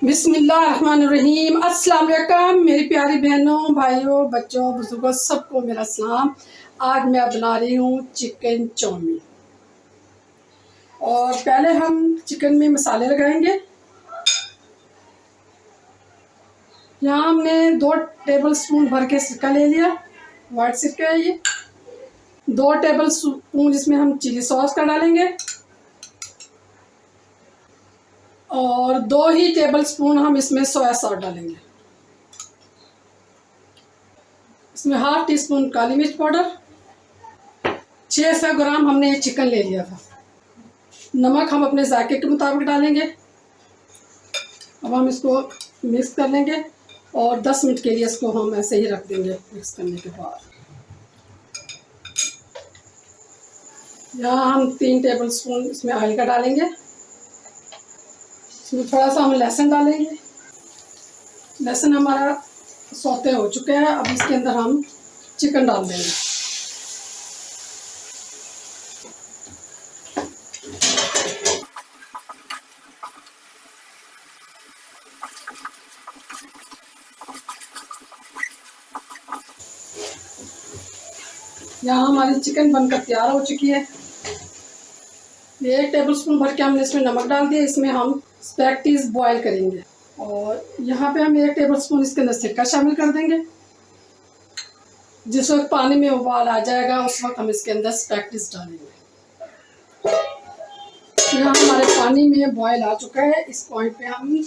बिस्मिल्लाहिर्रहमानिर्रहीम। अस्सलाम वालेकुम मेरी प्यारी बहनों, भाइयों, बच्चों, बुजुर्गों, सबको मेरा सलाम। आज मैं बना रही हूँ चिकन चाउमीन। और पहले हम चिकन में मसाले लगाएंगे। यहाँ हमने 2 टेबल स्पून भर के सिरका ले लिया। वाइट सिरका है ये। 2 टेबल स्पून इसमें हम चिली सॉस का डालेंगे और 2 ही टेबल स्पून हम इसमें सोया सॉस डालेंगे। इसमें ½ टीस्पून काली मिर्च पाउडर, 600 ग्राम हमने ये चिकन ले लिया था। नमक हम अपने जायके के मुताबिक डालेंगे। अब हम इसको मिक्स कर लेंगे और 10 मिनट के लिए इसको हम ऐसे ही रख देंगे। मिक्स करने के बाद यहाँ हम 3 टेबल स्पून इसमें ऑयल का डालेंगे। इसमें थोड़ा सा हम लहसुन डालेंगे। लहसुन हमारा सौते हो चुके हैं। अब इसके अंदर हम चिकन डाल देंगे। यहाँ हमारी चिकन बनकर तैयार हो चुकी है। 1 टेबल स्पून भर के हमने इसमें नमक डाल दिया। इसमें हम स्पैगेटीज बॉयल करेंगे और यहाँ पे हम 1 टेबल स्पून इसके अंदर सिरका शामिल कर देंगे। जिस वक्त पानी में उबाल आ जाएगा उस वक्त हम इसके अंदर स्पैगेटीज डालेंगे। यहाँ हमारे पानी में बॉयल आ चुका है। इस पॉइंट पे हम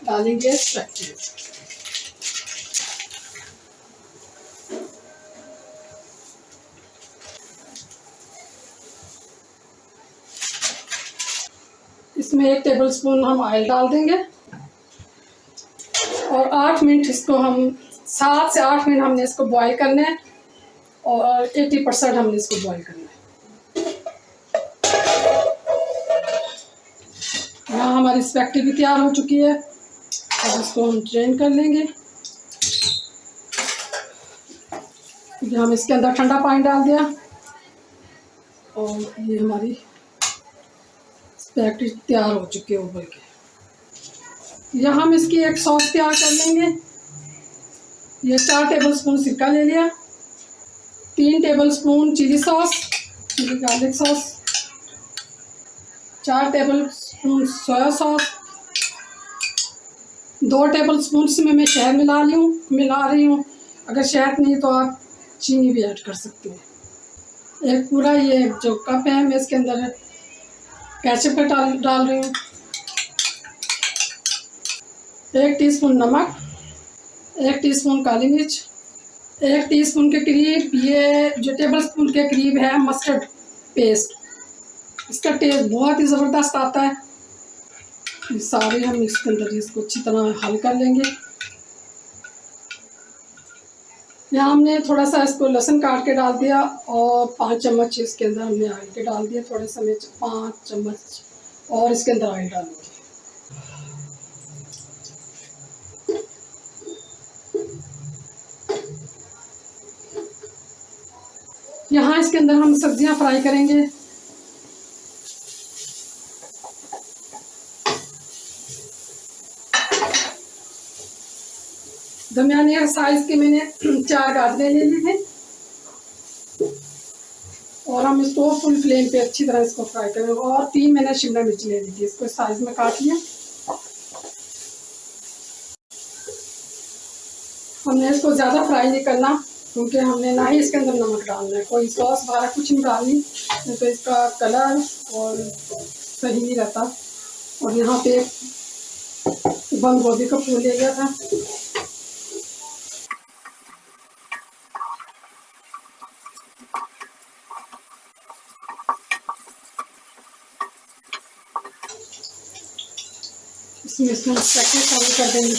डालेंगे स्पैगेटीज। इसमें 1 टेबल स्पून हम ऑयल डाल देंगे और 8 मिनट इसको हम 7 से 8 मिनट हमने इसको बॉईल करना है और 80% हमने इसको बॉईल करना है। यहाँ हमारी स्पैगेटी भी तैयार हो चुकी है। अब इसको हम ड्रेन कर लेंगे। हम इसके अंदर ठंडा पानी डाल दिया और ये हमारी स्पैगेटी तैयार हो चुकी है उबल के। यहाँ हम इसकी एक सॉस तैयार कर लेंगे। ये 4 टेबल स्पून सिरका ले लिया, 3 tablespoon chilli sauce, chilli garlic sauce, 4 tablespoon soya sauce, 2 tablespoon इसमें मैं शहद मिला रही हूँ। अगर शहद नहीं तो आप चीनी भी ऐड कर सकते हैं। एक पूरा ये जो कप है मैं इसके अंदर केचप का डाल रही हूँ। 1 टीस्पून नमक, 1 टीस्पून काली मिर्च, 1 टीस्पून के करीब ये जो टेबल स्पून के करीब है मस्टर्ड पेस्ट। इसका टेस्ट बहुत ही ज़बरदस्त आता है। ये सारे हम इसके अंदर इसको अच्छी तरह हल कर लेंगे। यहाँ हमने थोड़ा सा इसको लहसुन काट के डाल दिया और 5 चम्मच इसके अंदर हमने ऑयल के डाल दिया। थोड़े से में 5 चम्मच और इसके अंदर ऑयल डालूंगी। यहाँ इसके अंदर हम सब्जियां फ्राई करेंगे। दरमियाने साइज के मैंने 4 गाजरें ले ली थे और हम इसको फुल फ्लेम पे अच्छी तरह इसको फ्राई करेंगे। और 3 मैंने शिमला मिर्च ले ली थी, इसको साइज में काट लिया। हमने इसको ज़्यादा फ्राई नहीं करना क्योंकि हमने ना ही इसके अंदर नमक डालना है। कोई सॉस वगैरह कुछ नहीं डालनी, नहीं तो इसका कलर और सही नहीं रहता। और यहाँ पे बंद गोभी का फूल ले लिया था। इसमें पैकेट शामिल कर देंगे।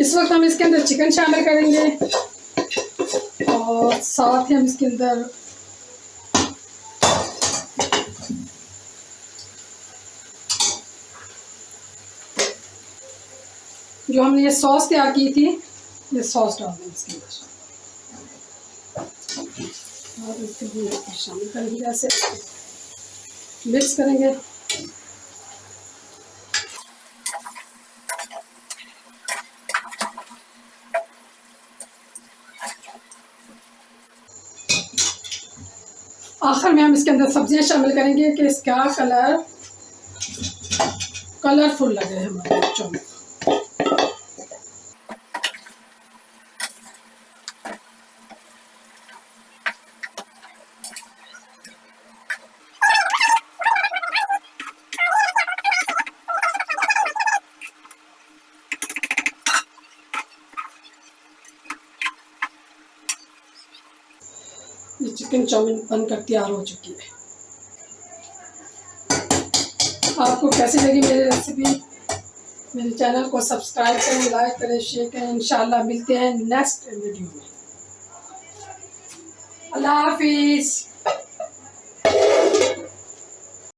इस वक्त हम इसके अंदर चिकन शामिल करेंगे और साथ ही हम इसके अंदर जो हमने ये सॉस तैयार की थी, ये सॉस डाल देंगे इसके अंदर और इसको शामिल करेंगे, ऐसे मिक्स करेंगे। आखिर में हम इसके अंदर सब्जियां शामिल करेंगे कि इसका कलरफुल लगे हमारे बच्चों में। ये चिकन चाउमीन बनकर तैयार हो चुकी है। आपको कैसी लगी मेरी रेसिपी? मेरे चैनल को सब्सक्राइब करें, लाइक करें, शेयर करें। इंशाल्लाह मिलते हैं नेक्स्ट वीडियो में। अल्लाह हाफिज़।